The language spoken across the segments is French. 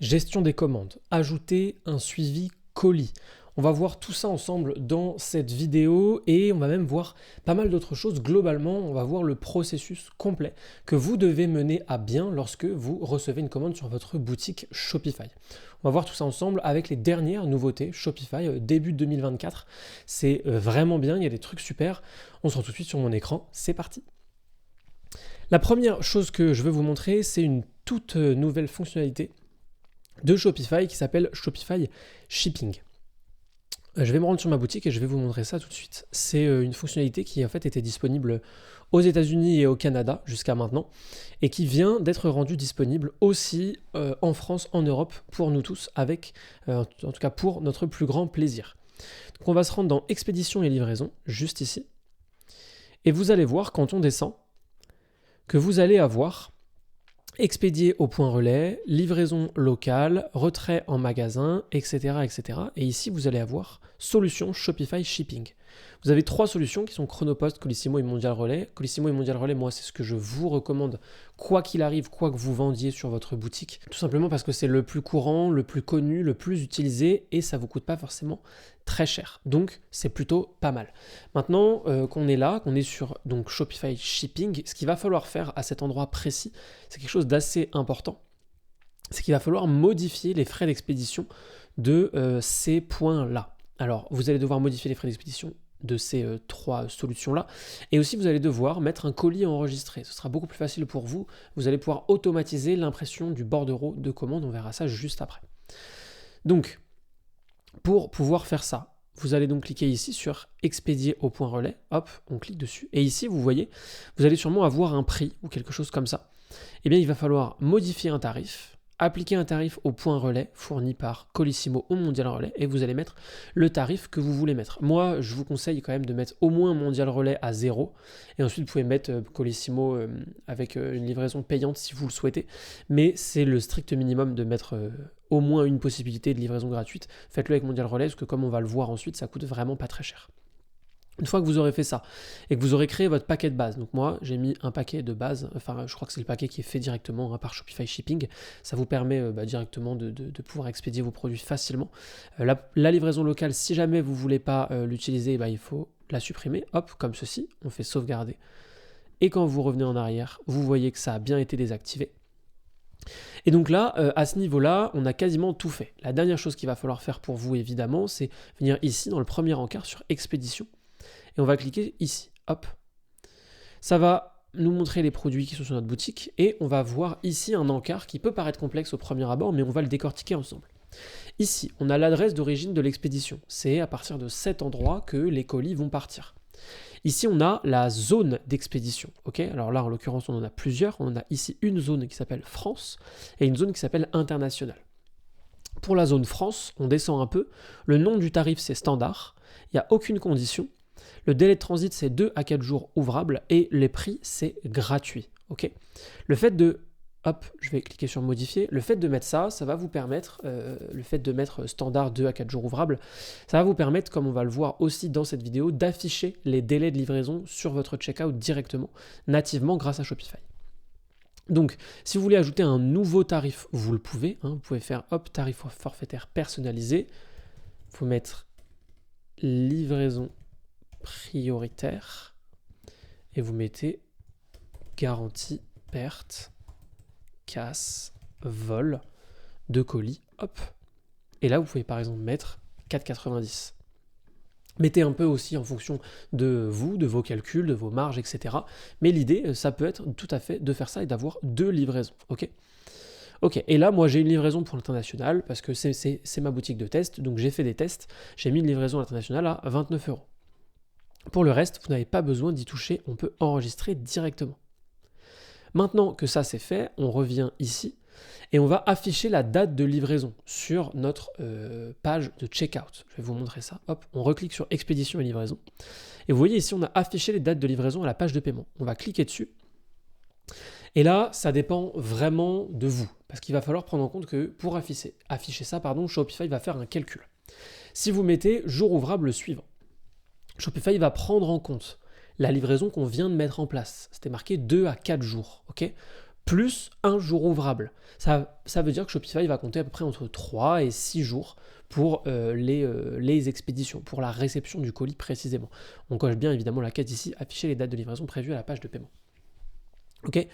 gestion des commandes, ajouter un suivi colis. On va voir tout ça ensemble dans cette vidéo et on va même voir pas mal d'autres choses. Globalement, on va voir le processus complet que vous devez mener à bien lorsque vous recevez une commande sur votre boutique Shopify. On va voir tout ça ensemble avec les dernières nouveautés Shopify début 2024. C'est vraiment bien, il y a des trucs super. On se retrouve tout de suite sur mon écran, c'est parti. La première chose que je veux vous montrer, c'est une toute nouvelle fonctionnalité de Shopify qui s'appelle Shopify Shipping. Je vais me rendre sur ma boutique et je vais vous montrer ça tout de suite. C'est une fonctionnalité qui en fait était disponible aux États-Unis et au Canada jusqu'à maintenant et qui vient d'être rendue disponible aussi en France, en Europe, pour nous tous, avec, en tout cas pour notre plus grand plaisir. Donc on va se rendre dans Expédition et livraison, juste ici. Et vous allez voir quand on descend que vous allez avoir expédié au point relais, livraison locale, retrait en magasin, etc., etc. Et ici, vous allez avoir solution Shopify Shipping. Vous avez trois solutions qui sont Chronopost, Colissimo et Mondial Relais. Colissimo et Mondial Relais, moi, c'est ce que je vous recommande, quoi qu'il arrive, quoi que vous vendiez sur votre boutique. Tout simplement parce que c'est le plus courant, le plus connu, le plus utilisé et ça ne vous coûte pas forcément très cher. Donc, c'est plutôt pas mal. Maintenant qu'on est là, qu'on est sur donc, Shopify Shipping, ce qu'il va falloir faire à cet endroit précis, c'est quelque chose d'assez important. C'est qu'il va falloir modifier les frais d'expédition de ces points-là. Alors, vous allez devoir modifier les frais d'expédition de ces trois solutions-là. Et aussi, vous allez devoir mettre un colis enregistré. Ce sera beaucoup plus facile pour vous. Vous allez pouvoir automatiser l'impression du bordereau de commande. On verra ça juste après. Donc, pour pouvoir faire ça, vous allez donc cliquer ici sur expédier au point relais. Hop, on clique dessus. Et ici, vous voyez, vous allez sûrement avoir un prix ou quelque chose comme ça. Eh bien, il va falloir modifier un tarif, appliquer un tarif au point relais fourni par Colissimo ou Mondial Relais et vous allez mettre le tarif que vous voulez mettre. Moi, je vous conseille quand même de mettre au moins Mondial Relais à 0 et ensuite vous pouvez mettre Colissimo avec une livraison payante si vous le souhaitez, mais c'est le strict minimum de mettre au moins une possibilité de livraison gratuite. Faites-le avec Mondial Relais parce que comme on va le voir ensuite, ça coûte vraiment pas très cher. Une fois que vous aurez fait ça et que vous aurez créé votre paquet de base, donc moi j'ai mis un paquet de base, enfin je crois que c'est le paquet qui est fait directement par Shopify Shipping, ça vous permet directement de pouvoir expédier vos produits facilement. La livraison locale, si jamais vous ne voulez pas l'utiliser, il faut la supprimer, hop, comme ceci, on fait sauvegarder. Et quand vous revenez en arrière, vous voyez que ça a bien été désactivé. Et donc là, à ce niveau-là, on a quasiment tout fait. La dernière chose qu'il va falloir faire pour vous, évidemment, c'est venir ici dans le premier encart sur Expédition. Et on va cliquer ici, hop. Ça va nous montrer les produits qui sont sur notre boutique et on va voir ici un encart qui peut paraître complexe au premier abord, mais on va le décortiquer ensemble. Ici, on a l'adresse d'origine de l'expédition. C'est à partir de cet endroit que les colis vont partir. Ici, on a la zone d'expédition. Okay, alors là, en l'occurrence, on en a plusieurs. On a ici une zone qui s'appelle France et une zone qui s'appelle International. Pour la zone France, on descend un peu. Le nom du tarif, c'est standard. Il n'y a aucune condition. Le délai de transit, c'est 2 à 4 jours ouvrables et les prix, c'est gratuit. Okay, le fait de... Hop, je vais cliquer sur modifier. Le fait de mettre ça, ça va vous permettre, le fait de mettre standard 2 à 4 jours ouvrables, ça va vous permettre, comme on va le voir aussi dans cette vidéo, d'afficher les délais de livraison sur votre checkout directement, nativement grâce à Shopify. Donc, si vous voulez ajouter un nouveau tarif, vous le pouvez. Vous pouvez faire, hop, tarif forfaitaire personnalisé. Il faut mettre livraison prioritaire et vous mettez garantie perte, casse, vol de colis, hop. Et là, vous pouvez par exemple mettre 4,90. Mettez un peu aussi en fonction de vous, de vos calculs, de vos marges, etc. Mais l'idée, ça peut être tout à fait de faire ça et d'avoir 2 livraisons, ok. Ok, et là, moi, j'ai une livraison pour l'international parce que c'est ma boutique de test, donc j'ai fait des tests. J'ai mis une livraison à l'international à 29 €. Pour le reste, vous n'avez pas besoin d'y toucher, on peut enregistrer directement. Maintenant que ça c'est fait, on revient ici et on va afficher la date de livraison sur notre page de checkout. Je vais vous montrer ça. Hop, on reclique sur expédition et livraison. Et vous voyez ici, on a affiché les dates de livraison à la page de paiement. On va cliquer dessus. Et là, ça dépend vraiment de vous. Parce qu'il va falloir prendre en compte que pour afficher ça, Shopify va faire un calcul. Si vous mettez jour ouvrable suivant, Shopify va prendre en compte la livraison qu'on vient de mettre en place. C'était marqué 2 à 4 jours. Okay, plus un jour ouvrable. Ça veut dire que Shopify va compter à peu près entre 3 et 6 jours pour les expéditions, pour la réception du colis précisément. On coche bien évidemment la case ici, afficher les dates de livraison prévues à la page de paiement. Ok.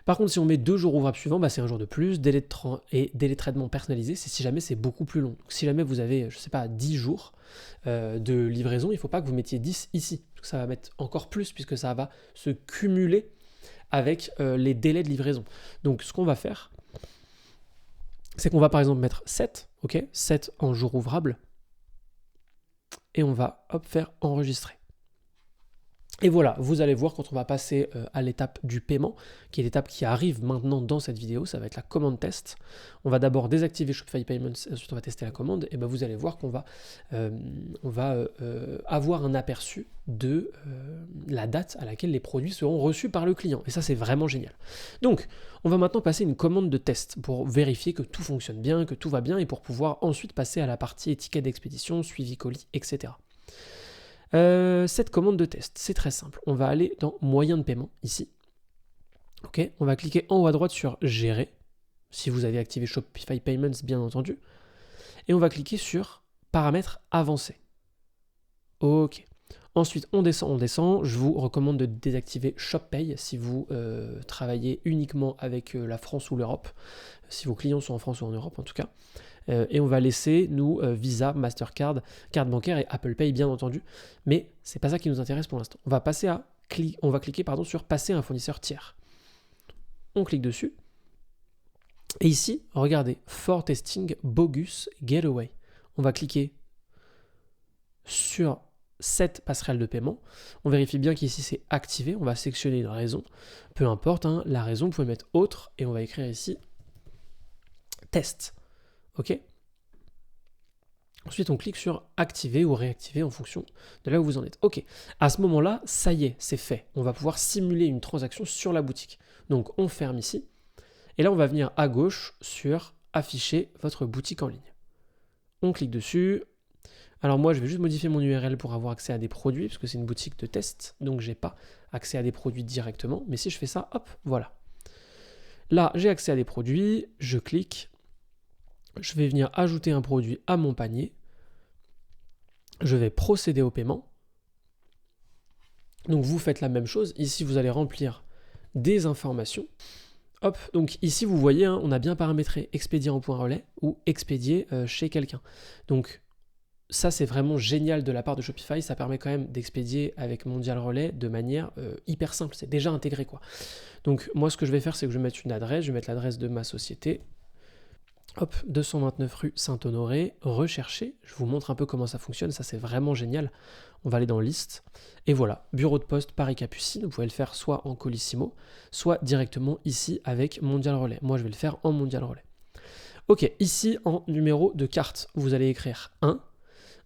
Par contre, si on met 2 jours ouvrables suivants, c'est un jour de plus, délai de traitement personnalisé, c'est si jamais c'est beaucoup plus long. Donc, si jamais vous avez, je sais pas, 10 jours de livraison, il ne faut pas que vous mettiez 10 ici, parce que ça va mettre encore plus, puisque ça va se cumuler avec les délais de livraison. Donc, ce qu'on va faire, c'est qu'on va par exemple mettre 7, ok, 7 en jour ouvrable, et on va faire enregistrer. Et voilà, vous allez voir quand on va passer à l'étape du paiement, qui est l'étape qui arrive maintenant dans cette vidéo, ça va être la commande test. On va d'abord désactiver Shopify Payments, ensuite on va tester la commande, et vous allez voir qu'on va, avoir un aperçu de la date à laquelle les produits seront reçus par le client. Et ça, c'est vraiment génial. Donc, on va maintenant passer une commande de test pour vérifier que tout fonctionne bien, que tout va bien, et pour pouvoir ensuite passer à la partie étiquette d'expédition, suivi colis, etc. Cette commande de test, c'est très simple. On va aller dans moyens de paiement, ici. Ok, on va cliquer en haut à droite sur gérer, si vous avez activé Shopify Payments, bien entendu. Et on va cliquer sur paramètres avancés. Ok. Ensuite, on descend. Je vous recommande de désactiver ShopPay si vous travaillez uniquement avec la France ou l'Europe, si vos clients sont en France ou en Europe en tout cas. Et on va laisser, nous, Visa, Mastercard, carte bancaire et Apple Pay, bien entendu. Mais c'est pas ça qui nous intéresse pour l'instant. On va cliquer sur passer à un fournisseur tiers. On clique dessus. Et ici, regardez, For Testing, Bogus, Getaway. On va cliquer sur cette passerelle de paiement. On vérifie bien qu'ici c'est activé. On va sélectionner une raison. Peu importe, la raison, vous pouvez mettre autre. Et on va écrire ici test. Ok. Ensuite, on clique sur activer ou réactiver en fonction de là où vous en êtes. Ok. À ce moment-là, ça y est, c'est fait. On va pouvoir simuler une transaction sur la boutique. Donc, on ferme ici. Et là, on va venir à gauche sur afficher votre boutique en ligne. On clique dessus. Alors moi, je vais juste modifier mon URL pour avoir accès à des produits, parce que c'est une boutique de test, donc je n'ai pas accès à des produits directement. Mais si je fais ça, hop, voilà. Là, j'ai accès à des produits. Je clique. Je vais venir ajouter un produit à mon panier. Je vais procéder au paiement. Donc vous faites la même chose. Ici, vous allez remplir des informations. Hop, donc ici, vous voyez, on a bien paramétré expédier en point relais ou expédier chez quelqu'un. Donc ça, c'est vraiment génial de la part de Shopify. Ça permet quand même d'expédier avec Mondial Relais de manière hyper simple. C'est déjà intégré, quoi. Donc moi, ce que je vais faire, c'est que je vais mettre une adresse. Je vais mettre l'adresse de ma société. Hop, 229 rue Saint-Honoré, rechercher. Je vous montre un peu comment ça fonctionne, ça c'est vraiment génial. On va aller dans liste. Et voilà, bureau de poste Paris-Capucine. Vous pouvez le faire soit en Colissimo, soit directement ici avec Mondial Relais. Moi je vais le faire en Mondial Relais. Ok, ici en numéro de carte, vous allez écrire 1.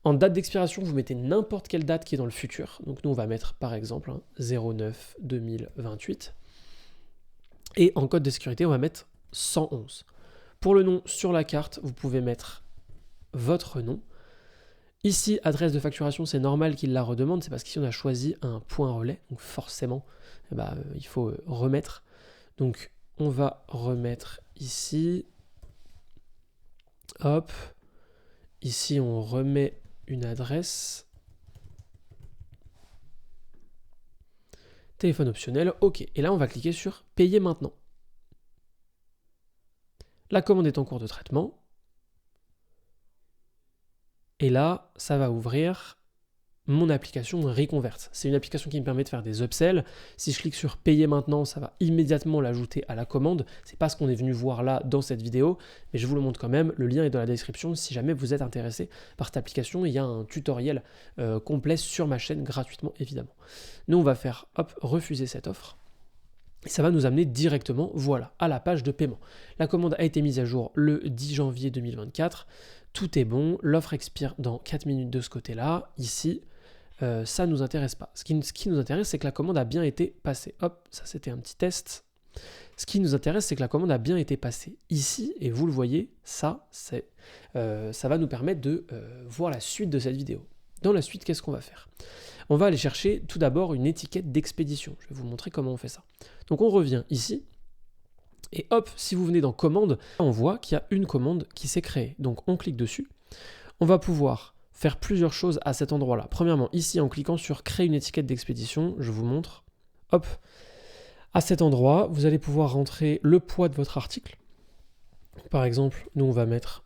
En date d'expiration, vous mettez n'importe quelle date qui est dans le futur. Donc nous on va mettre par exemple 09-2028. Et en code de sécurité, on va mettre 111. Pour le nom sur la carte, vous pouvez mettre votre nom. Ici, adresse de facturation, c'est normal qu'il la redemande, c'est parce qu'ici on a choisi un point relais, donc forcément, il faut remettre. Donc on va remettre ici. Hop. Ici, on remet une adresse. Téléphone optionnel, ok. Et là, on va cliquer sur payer maintenant. La commande est en cours de traitement. Et là, ça va ouvrir mon application Reconvert. C'est une application qui me permet de faire des upsells. Si je clique sur payer maintenant, ça va immédiatement l'ajouter à la commande. C'est pas ce qu'on est venu voir là dans cette vidéo, mais je vous le montre quand même. Le lien est dans la description si jamais vous êtes intéressé par cette application. Il y a un tutoriel complet sur ma chaîne gratuitement évidemment. Nous, on va faire refuser cette offre. Et ça va nous amener directement, voilà, à la page de paiement. La commande a été mise à jour le 10 janvier 2024. Tout est bon. L'offre expire dans 4 minutes de ce côté-là. Ici, ça ne nous intéresse pas. Ce qui nous intéresse, c'est que la commande a bien été passée. Hop, ça c'était un petit test. Ce qui nous intéresse, c'est que la commande a bien été passée ici. Et vous le voyez, ça va nous permettre de voir la suite de cette vidéo. Dans la suite, qu'est-ce qu'on va faire ? On va aller chercher tout d'abord une étiquette d'expédition. Je vais vous montrer comment on fait ça. Donc on revient ici. Et hop, si vous venez dans commande, on voit qu'il y a une commande qui s'est créée. Donc on clique dessus. On va pouvoir faire plusieurs choses à cet endroit-là. Premièrement, ici, en cliquant sur créer une étiquette d'expédition, je vous montre. Hop, à cet endroit, vous allez pouvoir rentrer le poids de votre article. Par exemple, nous on va mettre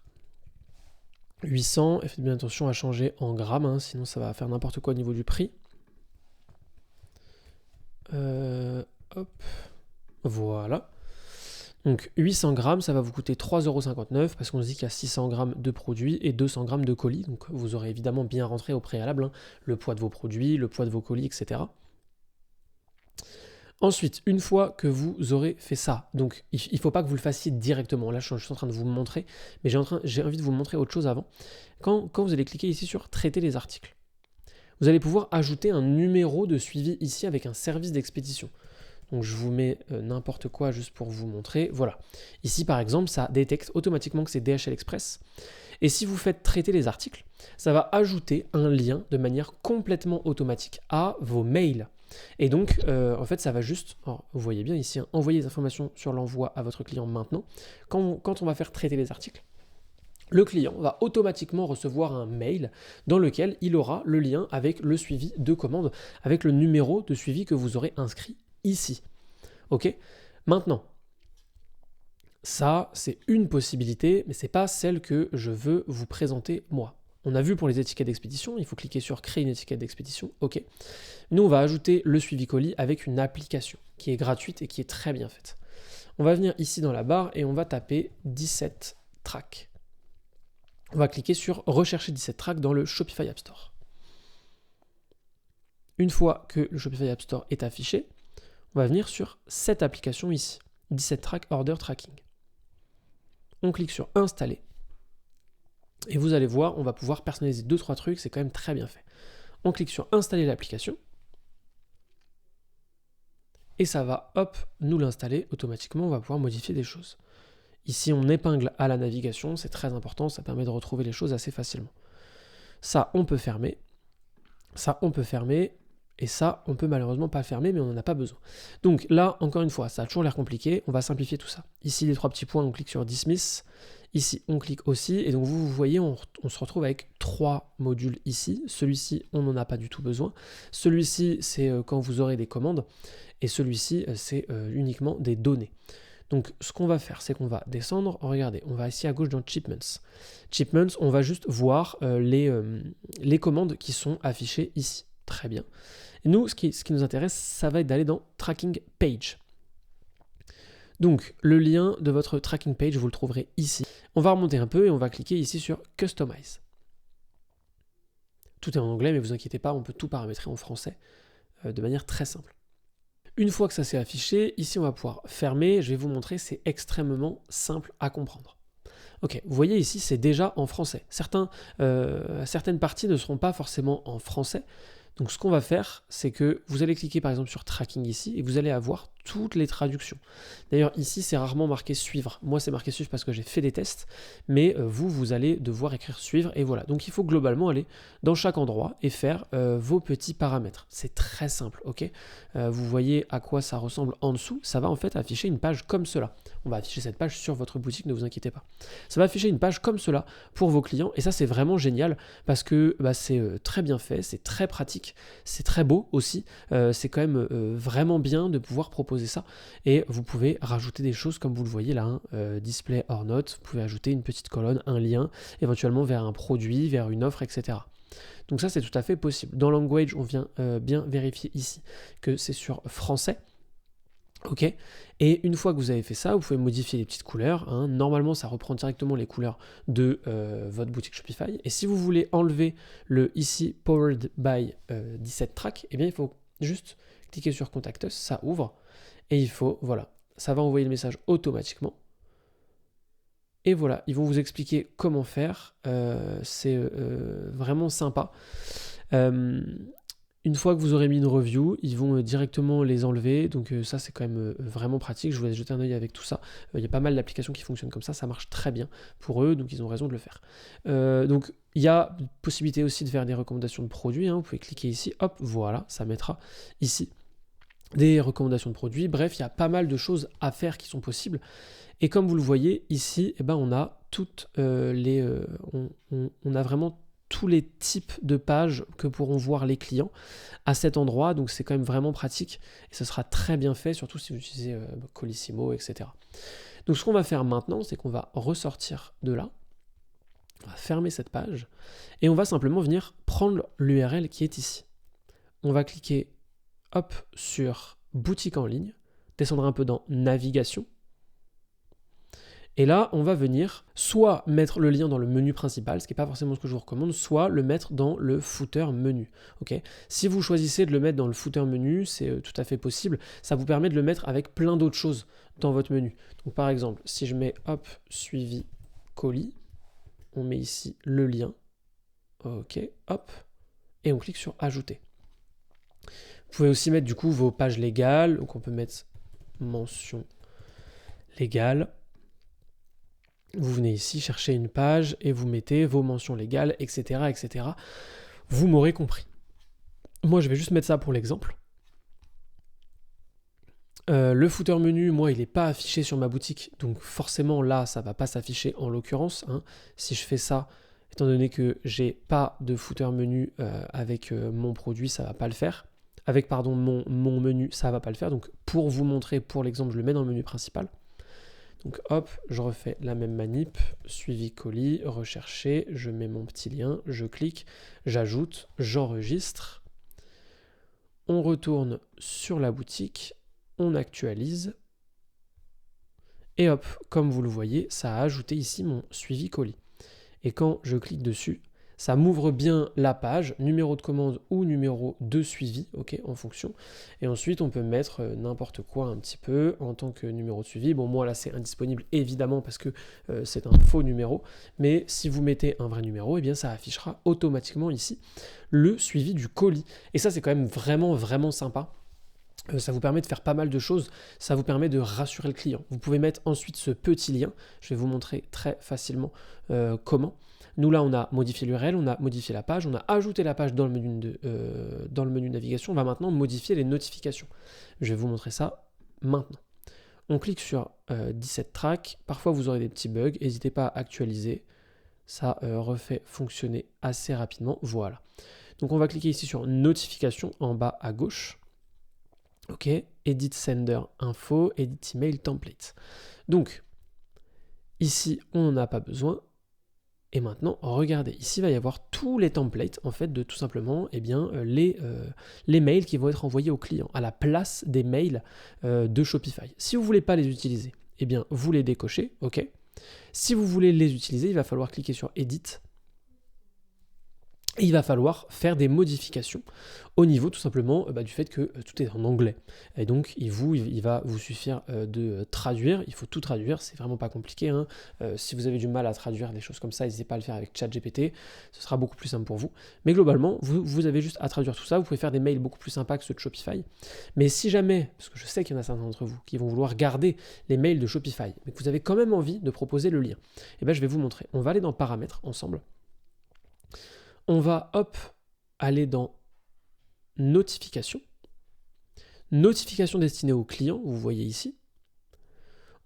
800, et faites bien attention à changer en grammes, hein, sinon ça va faire n'importe quoi au niveau du prix. Hop, voilà. Donc 800 grammes, ça va vous coûter 3,59 € parce qu'on se dit qu'il y a 600 grammes de produits et 200 grammes de colis. Donc vous aurez évidemment bien rentré au préalable, hein, le poids de vos produits, le poids de vos colis, etc. Ensuite, une fois que vous aurez fait ça, donc il ne faut pas que vous le fassiez directement. Là, je suis en train de vous montrer, mais j'ai envie de vous montrer autre chose avant. Quand vous allez cliquer ici sur traiter les articles, vous allez pouvoir ajouter un numéro de suivi ici avec un service d'expédition. Donc je vous mets n'importe quoi juste pour vous montrer. Voilà. Ici par exemple, ça détecte automatiquement que c'est DHL Express. Et si vous faites traiter les articles, ça va ajouter un lien de manière complètement automatique à vos mails. Et donc, en fait, ça va juste, alors, vous voyez bien ici, hein, envoyer les informations sur l'envoi à votre client maintenant. Quand on va faire traiter les articles, le client va automatiquement recevoir un mail dans lequel il aura le lien avec le suivi de commande, avec le numéro de suivi que vous aurez inscrit ici. Ok ? Maintenant, ça, c'est une possibilité, mais ce n'est pas celle que je veux vous présenter moi. On a vu pour les étiquettes d'expédition, il faut cliquer sur créer une étiquette d'expédition. Ok. Nous, on va ajouter le suivi colis avec une application qui est gratuite et qui est très bien faite. On va venir ici dans la barre et on va taper 17 tracks. On va cliquer sur rechercher 17 tracks dans le Shopify App Store. Une fois que le Shopify App Store est affiché, on va venir sur cette application ici, 17 tracks order tracking. On clique sur installer. Et vous allez voir, on va pouvoir personnaliser 2-3 trucs, c'est quand même très bien fait. On clique sur installer l'application. Et ça va, hop, nous l'installer automatiquement, on va pouvoir modifier des choses. Ici, on épingle à la navigation, c'est très important, ça permet de retrouver les choses assez facilement. Ça, on peut fermer. Ça, on peut fermer. Et ça, on peut malheureusement pas fermer, mais on n'en a pas besoin. Donc là, encore une fois, ça a toujours l'air compliqué, on va simplifier tout ça. Ici, les 3 petits points, on clique sur Dismiss. Ici, on clique aussi, et donc vous voyez, on se retrouve avec 3 modules ici. Celui-ci, on n'en a pas du tout besoin. Celui-ci, c'est quand vous aurez des commandes, et celui-ci, c'est uniquement des données. Donc ce qu'on va faire, c'est qu'on va descendre, regardez, on va ici à gauche dans Shipments. Shipments, on va juste voir les commandes qui sont affichées ici. Très bien. Et nous, ce qui nous intéresse, ça va être d'aller dans Tracking Page. Donc, le lien de votre Tracking Page, vous le trouverez ici. On va remonter un peu et on va cliquer ici sur Customize. Tout est en anglais, mais vous inquiétez pas, on peut tout paramétrer en français de manière très simple. Une fois que ça s'est affiché, ici on va pouvoir fermer. Je vais vous montrer, c'est extrêmement simple à comprendre. Ok, vous voyez ici, c'est déjà en français. Certaines parties ne seront pas forcément en français. Donc ce qu'on va faire, c'est que vous allez cliquer par exemple sur Tracking ici et vous allez avoir toutes les traductions. D'ailleurs ici c'est rarement marqué suivre. Moi c'est marqué suivre parce que j'ai fait des tests, mais vous allez devoir écrire suivre et voilà. Donc il faut globalement aller dans chaque endroit et faire vos petits paramètres. C'est très simple, ok. Vous voyez à quoi ça ressemble en dessous. Ça va en fait afficher une page comme cela. On va afficher cette page sur votre boutique, ne vous inquiétez pas. Ça va afficher une page comme cela pour vos clients et ça c'est vraiment génial parce que c'est très bien fait, c'est très pratique, c'est très beau aussi. C'est quand même vraiment bien de pouvoir proposer ça et vous pouvez rajouter des choses comme vous le voyez là, display or not, vous pouvez ajouter une petite colonne, un lien éventuellement vers un produit, vers une offre, etc. Donc ça c'est tout à fait possible. Dans Language on vient bien vérifier ici que c'est sur français. Ok, et une fois que vous avez fait ça, vous pouvez modifier les petites couleurs. Hein. Normalement, ça reprend directement les couleurs de votre boutique Shopify. Et si vous voulez enlever le ici Powered by 17 Tracks, eh bien, il faut juste cliquer sur Contact Us, ça ouvre. Et il faut, voilà, ça va envoyer le message automatiquement. Et voilà, ils vont vous expliquer comment faire. C'est vraiment sympa. Une fois que vous aurez mis une review, ils vont directement les enlever, donc ça c'est quand même vraiment pratique, je vous laisse jeter un œil avec tout ça. Il y a pas mal d'applications qui fonctionnent comme ça marche très bien pour eux, donc ils ont raison de le faire. Donc il y a possibilité aussi de faire des recommandations de produits, hein. Vous pouvez cliquer ici, hop, voilà, ça mettra ici des recommandations de produits. Bref, il y a pas mal de choses à faire qui sont possibles. Et comme vous le voyez ici, eh ben, on a toutes on a vraiment tous les types de pages que pourront voir les clients à cet endroit. Donc c'est quand même vraiment pratique et ce sera très bien fait, surtout si vous utilisez Colissimo, etc. Donc ce qu'on va faire maintenant, c'est qu'on va ressortir de là. On va fermer cette page et on va simplement venir prendre l'URL qui est ici. On va cliquer hop sur boutique en ligne, descendre un peu dans navigation. Et là, on va venir soit mettre le lien dans le menu principal, ce qui n'est pas forcément ce que je vous recommande, soit le mettre dans le footer menu. Okay, si vous choisissez de le mettre dans le footer menu, c'est tout à fait possible. Ça vous permet de le mettre avec plein d'autres choses dans votre menu. Donc par exemple, si je mets hop, suivi colis, on met ici le lien. Ok, hop, et on clique sur ajouter. Vous pouvez aussi mettre du coup vos pages légales, donc on peut mettre mention légale. Vous venez ici chercher une page et vous mettez vos mentions légales, etc. etc. Vous m'aurez compris. Moi, je vais juste mettre ça pour l'exemple. Le footer menu, moi, il n'est pas affiché sur ma boutique, donc forcément, là, ça ne va pas s'afficher en l'occurrence. Hein. Si je fais ça, étant donné que j'ai pas de footer menu avec mon produit, ça ne va pas le faire. Avec, pardon, mon menu, ça ne va pas le faire. Donc, pour vous montrer, pour l'exemple, je le mets dans le menu principal. Donc hop, je refais la même manip, suivi colis, rechercher, je mets mon petit lien, je clique, j'ajoute, j'enregistre. On retourne sur la boutique, on actualise. Et hop, comme vous le voyez, ça a ajouté ici mon suivi colis. Et quand je clique dessus, ça m'ouvre bien la page, numéro de commande ou numéro de suivi, ok, en fonction. Et ensuite, on peut mettre n'importe quoi un petit peu en tant que numéro de suivi. Bon, moi là, c'est indisponible évidemment parce que c'est un faux numéro. Mais si vous mettez un vrai numéro, eh bien, ça affichera automatiquement ici le suivi du colis. Et ça, c'est quand même vraiment, vraiment sympa. Ça vous permet de faire pas mal de choses, ça vous permet de rassurer le client. Vous pouvez mettre ensuite ce petit lien, je vais vous montrer très facilement comment. Nous là, on a modifié l'URL, on a modifié la page, on a ajouté la page dans le menu navigation, on va maintenant modifier les notifications. Je vais vous montrer ça maintenant. On clique sur 17 tracks, parfois vous aurez des petits bugs, n'hésitez pas à actualiser, ça refait fonctionner assez rapidement, voilà. Donc on va cliquer ici sur notification en bas à gauche. Ok, edit sender info, edit email template. Donc, ici, on n'en a pas besoin. Et maintenant, regardez, ici, il va y avoir tous les templates, en fait, de tout simplement les mails qui vont être envoyés aux clients, à la place des mails de Shopify. Si vous ne voulez pas les utiliser, eh bien, vous les décochez, ok. Si vous voulez les utiliser, il va falloir cliquer sur Edit. Et il va falloir faire des modifications au niveau tout simplement du fait que tout est en anglais. Et donc il va vous suffire de traduire, il faut tout traduire, c'est vraiment pas compliqué. Hein. Si vous avez du mal à traduire des choses comme ça, n'hésitez pas à le faire avec ChatGPT, ce sera beaucoup plus simple pour vous. Mais globalement, vous avez juste à traduire tout ça, vous pouvez faire des mails beaucoup plus sympas que ceux de Shopify. Mais si jamais, parce que je sais qu'il y en a certains d'entre vous qui vont vouloir garder les mails de Shopify, mais que vous avez quand même envie de proposer le lien, et bien je vais vous montrer. On va aller dans Paramètres ensemble. On va, hop, aller dans Notification. Notification destinée aux clients, vous voyez ici.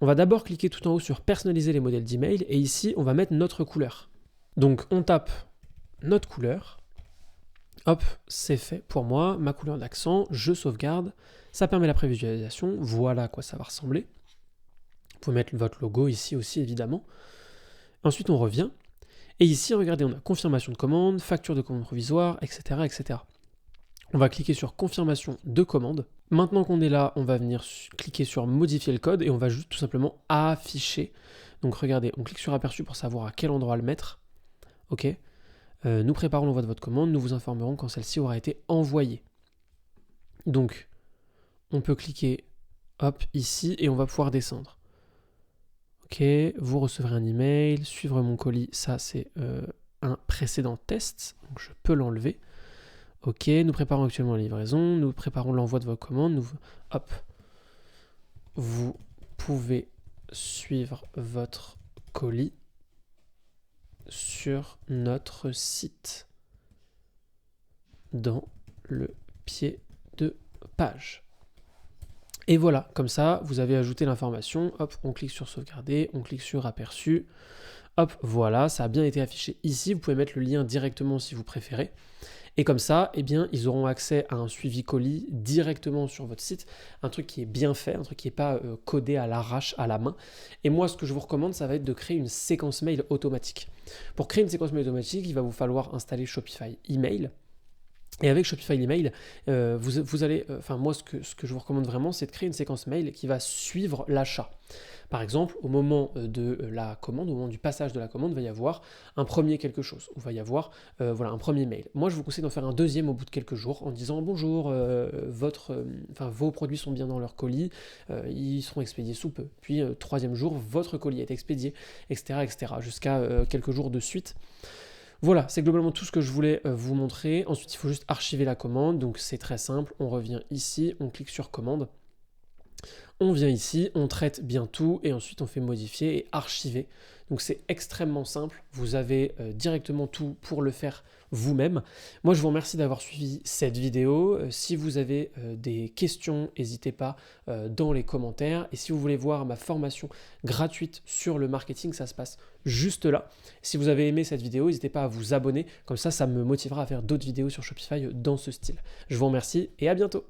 On va d'abord cliquer tout en haut sur Personnaliser les modèles d'email et ici, on va mettre notre couleur. Donc, on tape notre couleur. Hop, c'est fait pour moi. Ma couleur d'accent, je sauvegarde. Ça permet la prévisualisation. Voilà à quoi ça va ressembler. Vous pouvez mettre votre logo ici aussi, évidemment. Ensuite, on revient. Et ici, regardez, on a confirmation de commande, facture de commande provisoire, etc., etc. On va cliquer sur confirmation de commande. Maintenant qu'on est là, on va venir cliquer sur modifier le code et on va juste tout simplement afficher. Donc regardez, on clique sur aperçu pour savoir à quel endroit le mettre. Ok. Nous préparons l'envoi de votre commande, nous vous informerons quand celle-ci aura été envoyée. Donc, on peut cliquer hop ici et on va pouvoir descendre. Ok, vous recevrez un email, suivre mon colis, ça c'est un précédent test, donc je peux l'enlever. Ok, nous préparons actuellement la livraison, nous préparons l'envoi de vos commandes, hop, vous pouvez suivre votre colis sur notre site dans le pied de page. Et voilà, comme ça, vous avez ajouté l'information, hop, on clique sur sauvegarder, on clique sur aperçu, hop, voilà, ça a bien été affiché ici, vous pouvez mettre le lien directement si vous préférez. Et comme ça, eh bien, ils auront accès à un suivi colis directement sur votre site, un truc qui est bien fait, un truc qui n'est pas codé à l'arrache, à la main. Et moi, ce que je vous recommande, ça va être de créer une séquence mail automatique. Pour créer une séquence mail automatique, il va vous falloir installer Shopify Email. Et avec Shopify Email, vous allez, moi ce que je vous recommande vraiment, c'est de créer une séquence mail qui va suivre l'achat. Par exemple, au moment de la commande, au moment du passage de la commande, il va y avoir un premier quelque chose, ou il va y avoir un premier mail. Moi, je vous conseille d'en faire un deuxième au bout de quelques jours en disant bonjour, vos produits sont bien dans leur colis, ils seront expédiés sous peu. Puis troisième jour, votre colis est expédié, etc., jusqu'à quelques jours de suite. Voilà, c'est globalement tout ce que je voulais vous montrer. Ensuite, il faut juste archiver la commande. Donc, c'est très simple. On revient ici, on clique sur commande. On vient ici, on traite bien tout et ensuite on fait modifier et archiver. Donc, c'est extrêmement simple. Vous avez directement tout pour le faire vous-même. Moi, je vous remercie d'avoir suivi cette vidéo. Si vous avez des questions, n'hésitez pas dans les commentaires. Et si vous voulez voir ma formation gratuite sur le marketing, ça se passe juste là. Si vous avez aimé cette vidéo, n'hésitez pas à vous abonner. Comme ça me motivera à faire d'autres vidéos sur Shopify dans ce style. Je vous remercie et à bientôt.